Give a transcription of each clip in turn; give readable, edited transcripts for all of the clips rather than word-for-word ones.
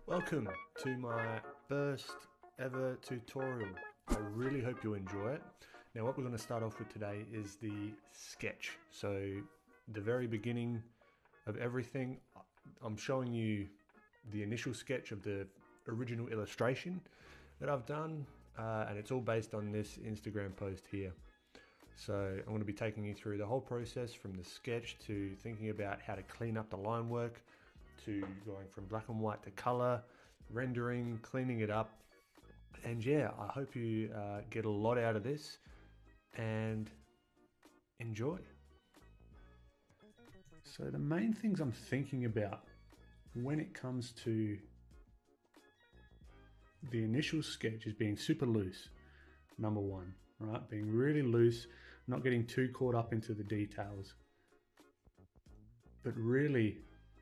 Welcome to my first ever tutorial. I really hope you enjoy it. Now what we're going to start off with today is the sketch. So the very beginning of everything, I'm showing you the initial sketch of the original illustration that I've done, and it's all based on this Instagram post here. So I'm going to be taking you through the whole process from the sketch to thinking about how to clean up the line work, to going from black and white to color, rendering, cleaning it up. And yeah, I hope you get a lot out of this and enjoy. So the main things I'm thinking about when it comes to the initial sketch is being super loose, number one, right? Being really loose, not getting too caught up into the details, but really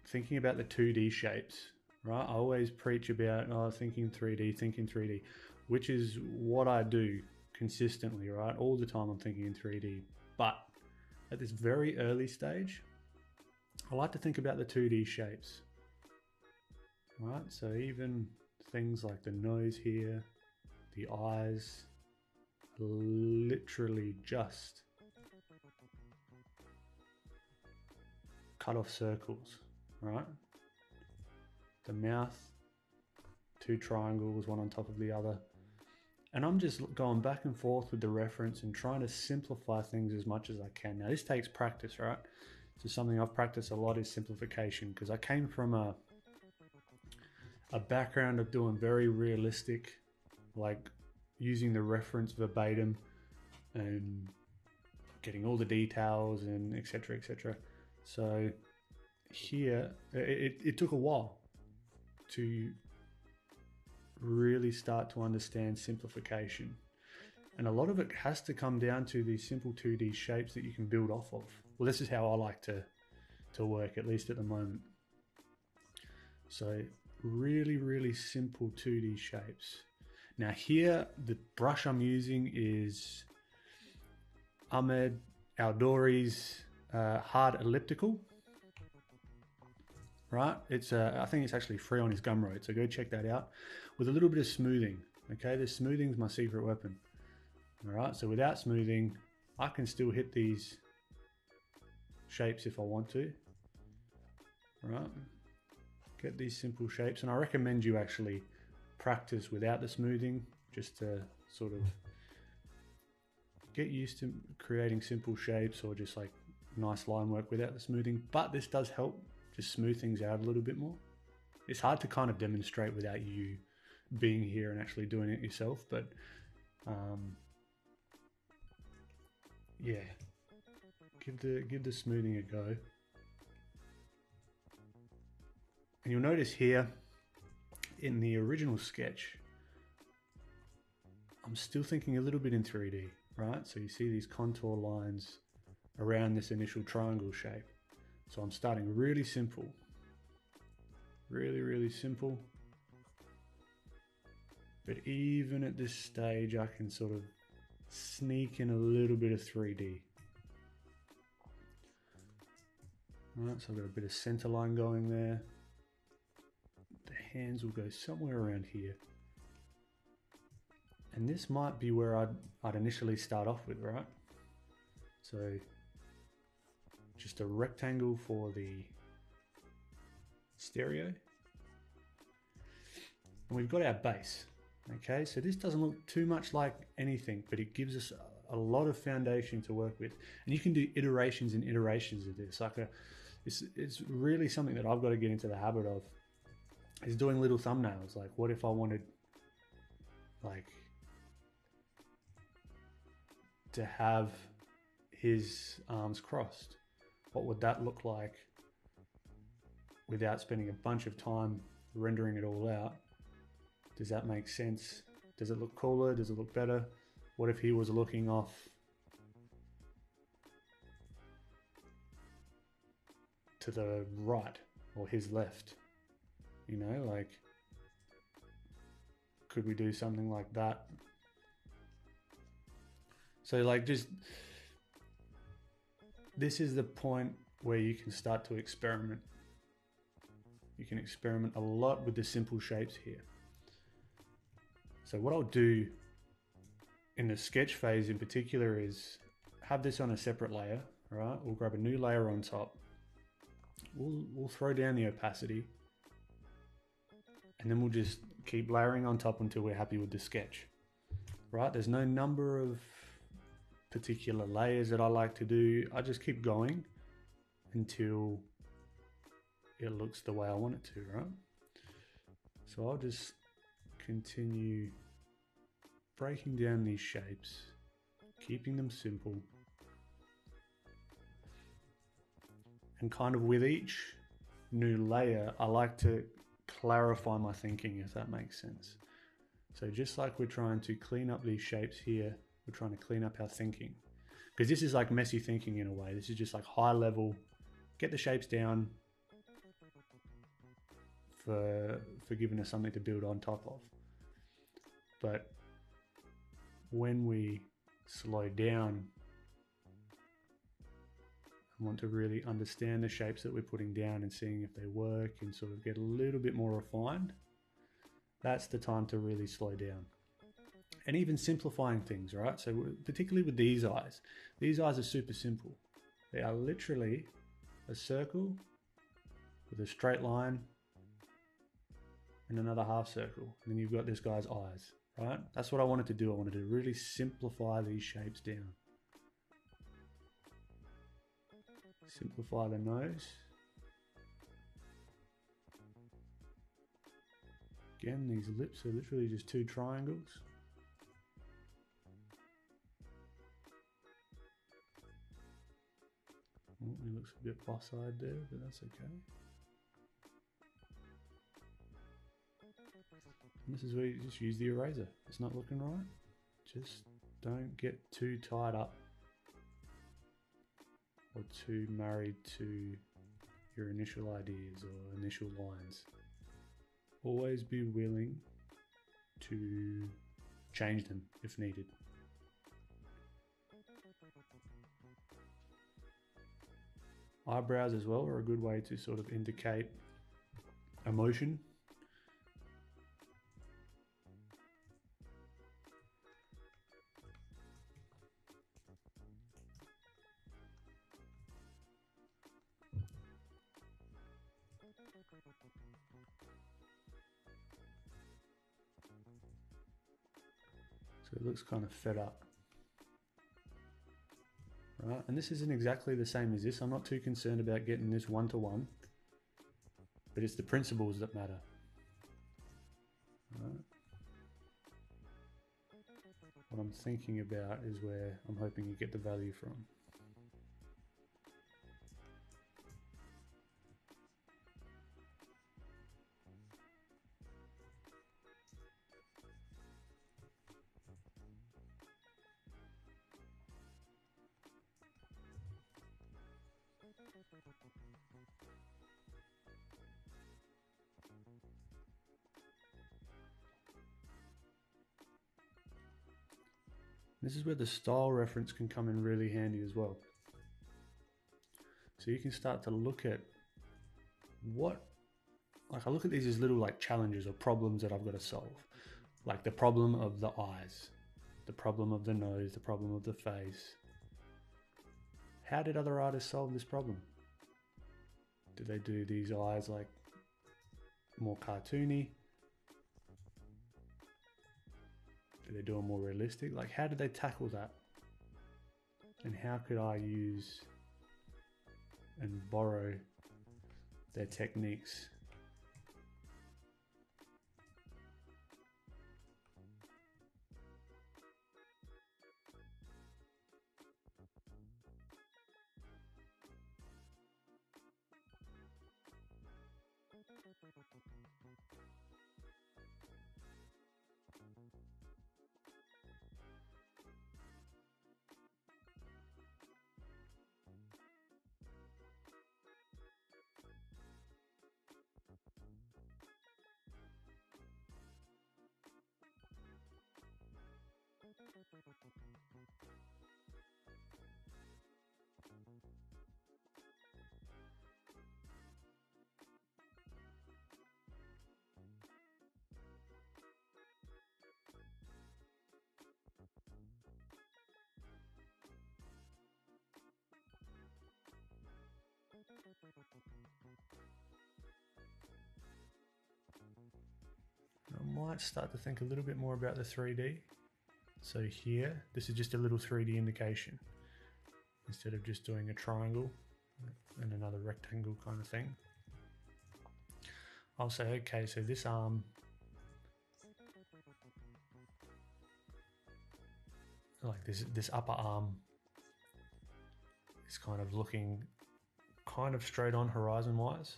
thinking about the 2D shapes, right? I always preach about thinking 3D, which is what I do consistently, right? All the time I'm thinking in 3D. But at this very early stage, I like to think about the 2D shapes, right? So even things like the nose here, the eyes, literally just cut off circles, right? The mouth, two triangles, one on top of the other. And I'm just going back and forth with the reference and trying to simplify things as much as I can. Now this takes practice, right? So something I've practiced a lot is simplification, because I came from a background of doing very realistic, like using the reference verbatim and getting all the details and etc, etc. So here it took a while to really start to understand simplification, and a lot of it has to come down to these simple 2D shapes that you can build off of. Well, this is how I like to work, at least at the moment. So really simple 2D shapes. Now here the brush I'm using is Ahmed Aldori's hard elliptical. Right, it's I think it's actually free on his Gumroad, so go check that out. With a little bit of smoothing, okay? The smoothing is my secret weapon. All right, so without smoothing, I can still hit these shapes if I want to. All right, get these simple shapes, and I recommend you actually practice without the smoothing, just to sort of get used to creating simple shapes, or just like nice line work without the smoothing. But this does help just smooth things out a little bit more. It's hard to kind of demonstrate without you being here and actually doing it yourself, but yeah, give the smoothing a go. And you'll notice here in the original sketch, I'm still thinking a little bit in 3D, right? So you see these contour lines around this initial triangle shape. So I'm starting really simple, really simple. But even at this stage, I can sort of sneak in a little bit of 3D. All right, so I've got a bit of center line going there. The hands will go somewhere around here. And this might be where I'd initially start off with, right? So just a rectangle for the stereo. And we've got our base. Okay, so this doesn't look too much like anything, but it gives us a lot of foundation to work with. And you can do iterations and iterations of this. It's really something that I've got to get into the habit of, is doing little thumbnails. Like, what if I wanted like to have his arms crossed? What would that look like without spending a bunch of time rendering it all out? Does that make sense? Does it look cooler? Does it look better? What if he was looking off to the right or his left? You know, like, could we do something like that? So like, just this is the point where you can start to experiment. You can experiment a lot with the simple shapes here. So what I'll do in the sketch phase in particular is have this on a separate layer, right? We'll grab a new layer on top. We'll throw down the opacity, and then we'll just keep layering on top until we're happy with the sketch, right? There's no number of particular layers that I like to do. I just keep going until it looks the way I want it to, right? So I'll just continue breaking down these shapes, keeping them simple, and kind of with each new layer, I like to clarify my thinking, if that makes sense. So just like we're trying to clean up these shapes here, we're trying to clean up our thinking, because this is like messy thinking in a way. This is just like high level, get the shapes down for giving us something to build on top of. But when we slow down and want to really understand the shapes that we're putting down and seeing if they work and sort of get a little bit more refined, that's the time to really slow down. And even simplifying things, right? So particularly with these eyes are super simple. They are literally a circle with a straight line and another half circle. And then you've got this guy's eyes, right? That's what I wanted to do. I wanted to really simplify these shapes down. Simplify the nose. Again, these lips are literally just two triangles. Oh, he looks a bit boss-eyed there, but that's okay. And this is where you just use the eraser. It's not looking right. Just don't get too tied up or too married to your initial ideas or initial lines. Always be willing to change them if needed. Eyebrows as well are a good way to sort of indicate emotion. So it looks kind of fed up. Right, and this isn't exactly the same as this. I'm not too concerned about getting this one-to-one, but it's the principles that matter. Right. What I'm thinking about is where I'm hoping you get the value from. This is where the style reference can come in really handy as well. So you can start to look at I look at these as little like challenges or problems that I've got to solve. Like the problem of the eyes, the problem of the nose, the problem of the face. How did other artists solve this problem? Did they do these eyes like more cartoony? Did they do them more realistic? Like, how did they tackle that? And how could I use and borrow their techniques? I might start to think a little bit more about the 3D. So here, this is just a little 3D indication. Instead of just doing a triangle and another rectangle kind of thing, I'll say, okay, so this arm, like this upper arm is kind of looking kind of straight on horizon wise,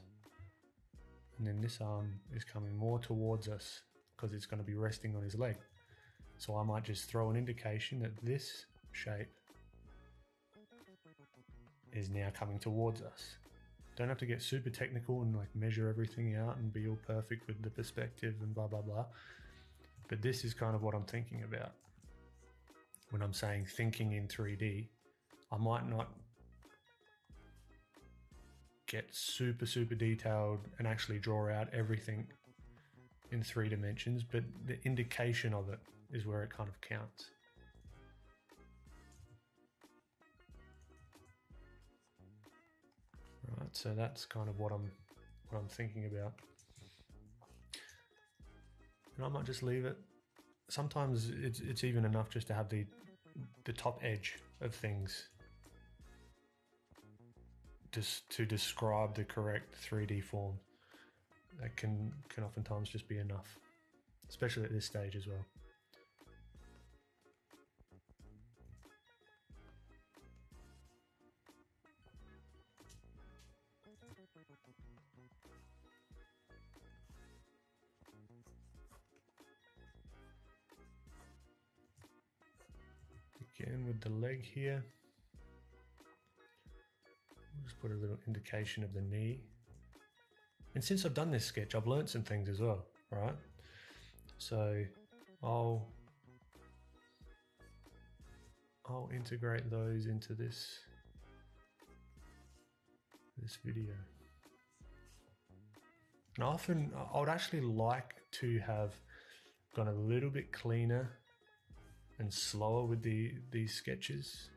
and then this arm is coming more towards us because it's going to be resting on his leg. So I might just throw an indication that this shape is now coming towards us. Don't have to get super technical and like measure everything out and be all perfect with the perspective and blah blah blah, but this is kind of what I'm thinking about when I'm saying thinking in 3D. I might not get super detailed and actually draw out everything in 3 dimensions, but the indication of it is where it kind of counts. Right, so that's kind of what I'm thinking about. And I might just leave it. Sometimes it's even enough just to have the top edge of things just to describe the correct 3D form. That can oftentimes just be enough, especially at this stage as well. Again with the leg here, we'll just put a little indication of the knee. And since I've done this sketch, I've learned some things as well, right? So I'll integrate those into this video. And often I would actually like to have gone a little bit cleaner and slower with these sketches,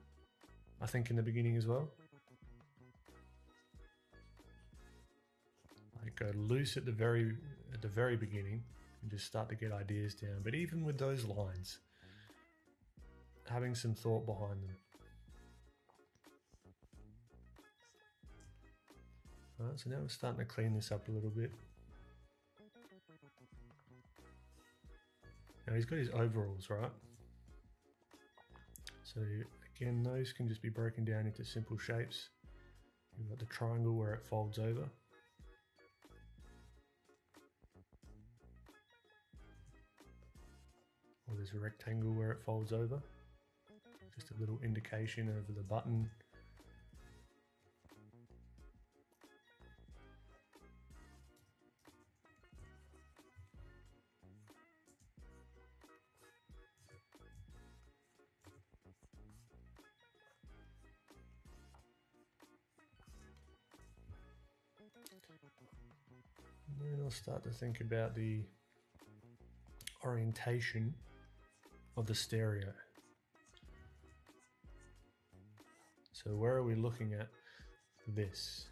I think, in the beginning as well. Like go loose at the very beginning and just start to get ideas down. But even with those lines, having some thought behind them. Alright, so now we're starting to clean this up a little bit. Now he's got his overalls, right? So again, those can just be broken down into simple shapes. You've got the triangle where it folds over. Or there's a rectangle where it folds over. Just a little indication of the button. And then I'll start to think about the orientation of the stereo. So where are we looking at this?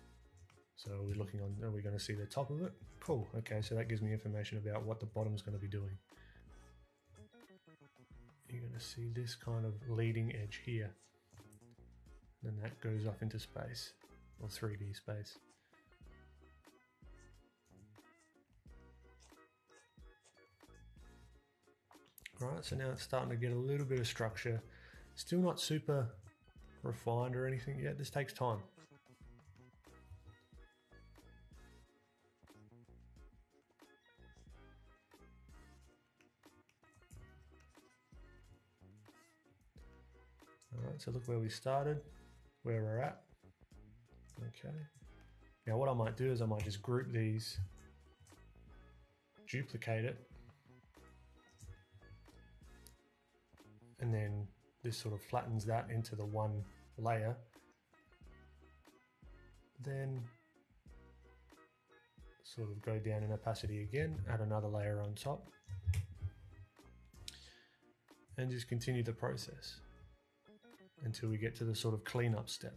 So are we going to see the top of it? Cool, okay, so that gives me information about what the bottom's going to be doing. You're going to see this kind of leading edge here. Then that goes off into space, or 3D space. Right, so now it's starting to get a little bit of structure. Still not super refined or anything yet. This takes time. Alright, so look where we started, where we're at. Okay. Now what I might do is I might just group these, duplicate it, and then this sort of flattens that into the one layer. Then sort of go down in opacity again, add another layer on top, and just continue the process until we get to the sort of cleanup step.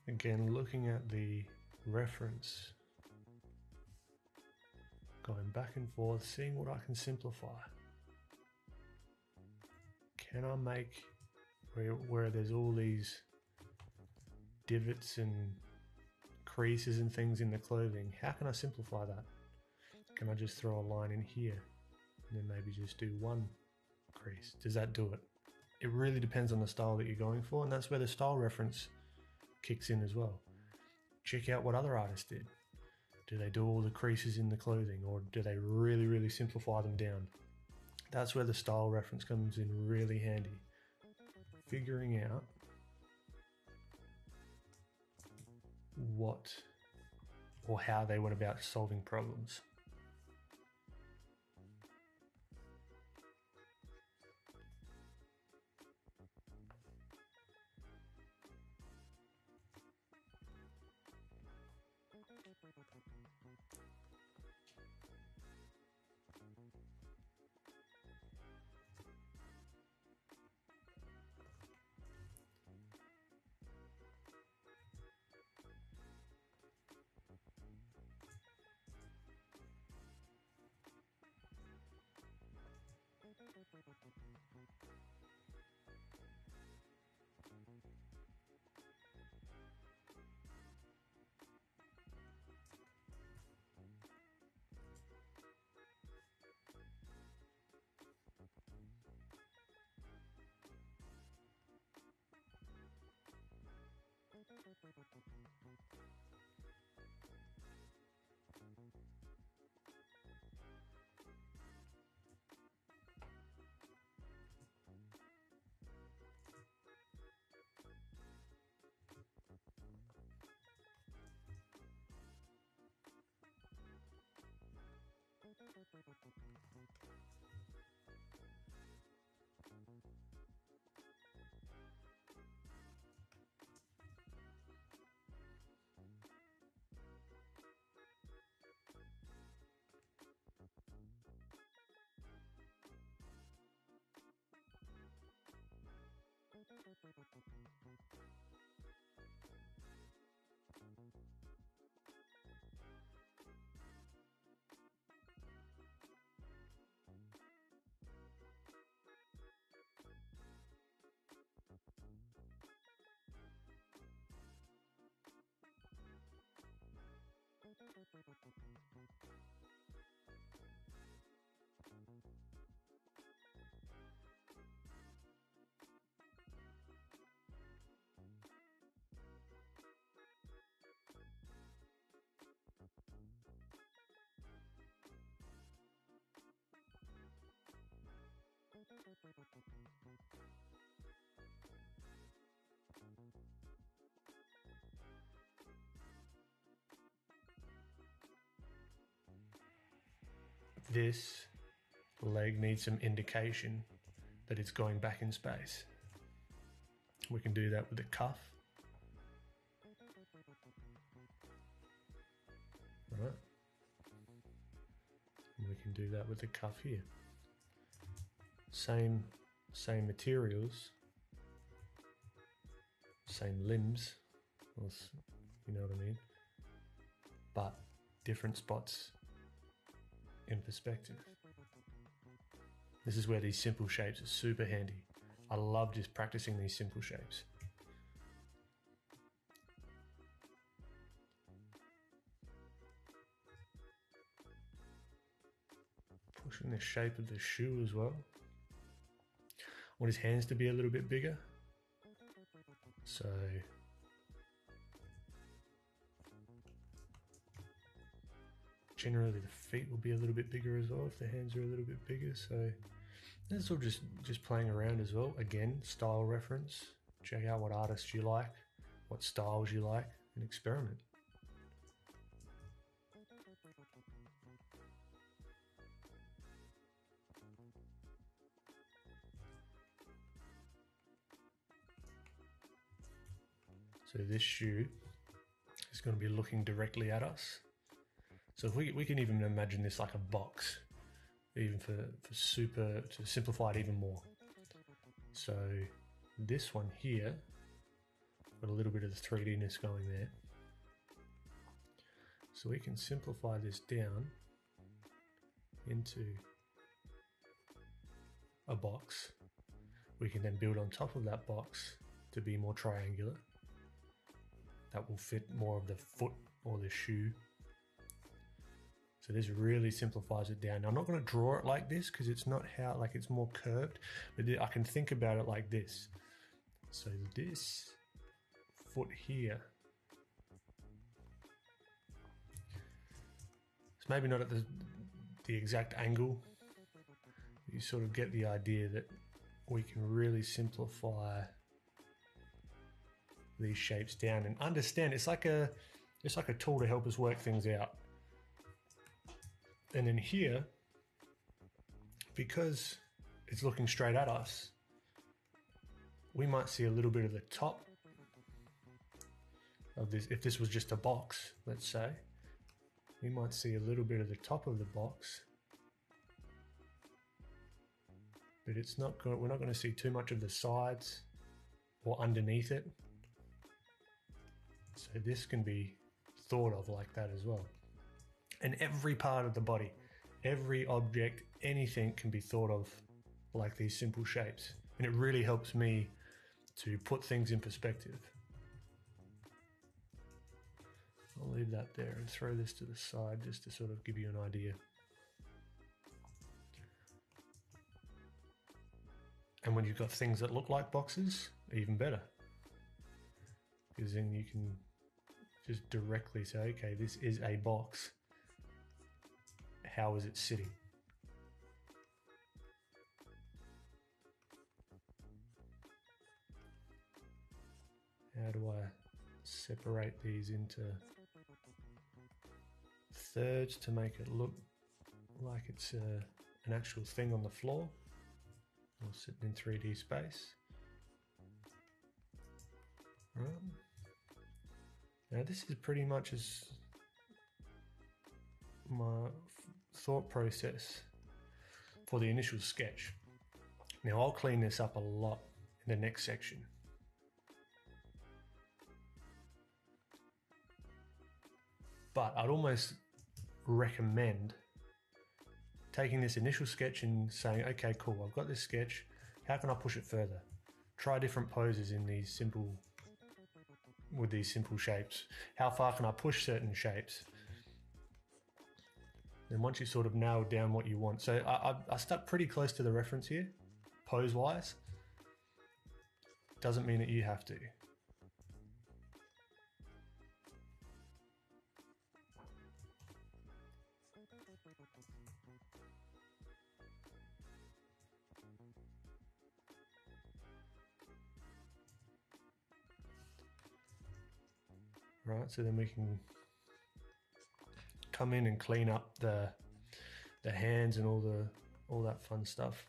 Again, looking at the reference, going back and forth, seeing what I can simplify. Can I make where there's all these divots and creases and things in the clothing, how can I simplify that? Can I just throw a line in here and then maybe just do one crease? Does that do it? It really depends on the style that you're going for, and that's where the style reference kicks in as well. Check out what other artists did. Do they do all the creases in the clothing, or do they really, really simplify them down? That's where the style reference comes in really handy. Figuring out what or how they went about solving problems. This leg needs some indication that it's going back in space. We can do that with the cuff. Right. And we can do that with the cuff here. Same materials, same limbs, you know what I mean? But different spots in perspective. This is where these simple shapes are super handy. I love just practicing these simple shapes. Pushing the shape of the shoe as well. I want his hands to be a little bit bigger. So generally the feet will be a little bit bigger as well if the hands are a little bit bigger. So this is all just playing around as well. Again, style reference. Check out what artists you like, what styles you like, and experiment. So this shoe is going to be looking directly at us. So if we can even imagine this like a box, even to simplify it even more. So this one here Got a little bit of the 3D-ness going there. So we can simplify this down into a box. We can then build on top of that box to be more triangular. That will fit more of the foot or the shoe. So this really simplifies it down. Now, I'm not going to draw it like this because it's not how, like, it's more curved, but I can think about it like this. So this foot here, it's maybe not at the exact angle. You sort of get the idea that we can really simplify these shapes down and understand it's like a tool to help us work things out. And then here, because it's looking straight at us, we might see a little bit of the top of this. If this was just a box, let's say, we might see a little bit of the top of the box, but it's not going. We're not going to see too much of the sides or underneath it. So this can be thought of like that as well. And every part of the body, every object, anything can be thought of like these simple shapes. And it really helps me to put things in perspective. I'll leave that there and throw this to the side just to sort of give you an idea. And when you've got things that look like boxes, even better. Because then you can just directly say, okay, this is a box. How is it sitting? How do I separate these into thirds to make it look like it's an actual thing on the floor or sitting in 3D space? Right. Now this is pretty much as my thought process for the initial sketch. Now I'll clean this up a lot in the next section. But I'd almost recommend taking this initial sketch and saying, okay, cool, I've got this sketch. How can I push it further? Try different poses in these simple shapes. How far can I push certain shapes? And once you sort of nailed down what you want. So I stuck pretty close to the reference here, pose-wise. Doesn't mean that you have to. Right, so then we can come in and clean up the hands and all that fun stuff.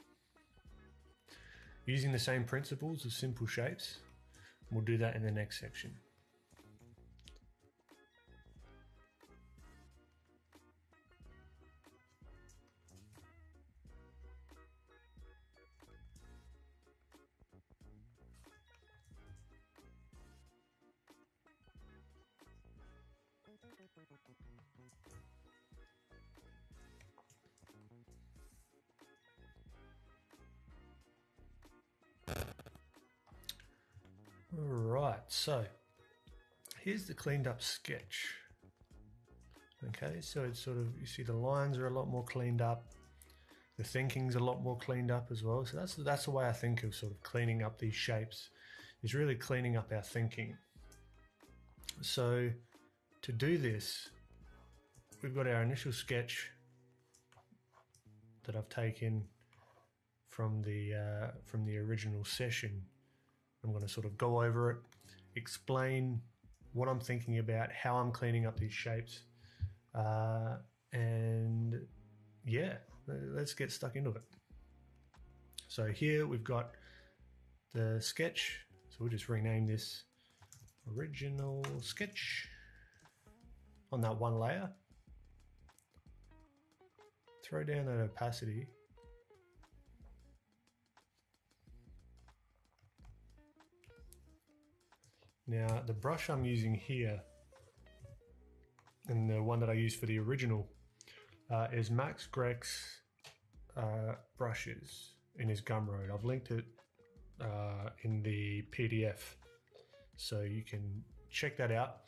Using the same principles of simple shapes, we'll do that in the next section. Alright, so here's the cleaned up sketch. Okay, so it's sort of, you see the lines are a lot more cleaned up. The thinking's a lot more cleaned up as well. So that's the way I think of sort of cleaning up these shapes, is really cleaning up our thinking. So to do this, we've got our initial sketch that I've taken from the original session. I'm going to sort of go over it, explain what I'm thinking about, how I'm cleaning up these shapes, and yeah, let's get stuck into it. So here we've got the sketch, so we'll just rename this original sketch on that one layer. Throw down that opacity. Now, the brush I'm using here, and the one that I used for the original, is Max Greg's brushes in his Gumroad. I've linked it in the PDF, so you can check that out.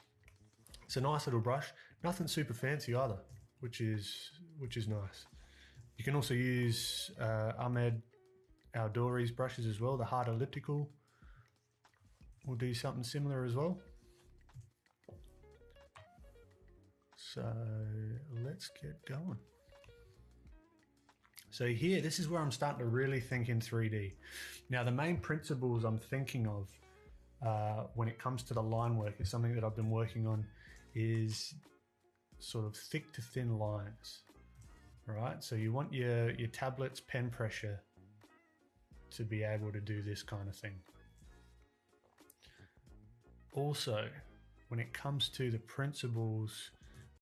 It's a nice little brush, nothing super fancy either, which is nice. You can also use Ahmed Outdoori's brushes as well. The Hard Elliptical will do something similar as well. So let's get going. So here, this is where I'm starting to really think in 3D. Now, the main principles I'm thinking of when it comes to the line work is something that I've been working on, is sort of thick to thin lines, right? So you want your tablet's pen pressure to be able to do this kind of thing. Also, when it comes to the principles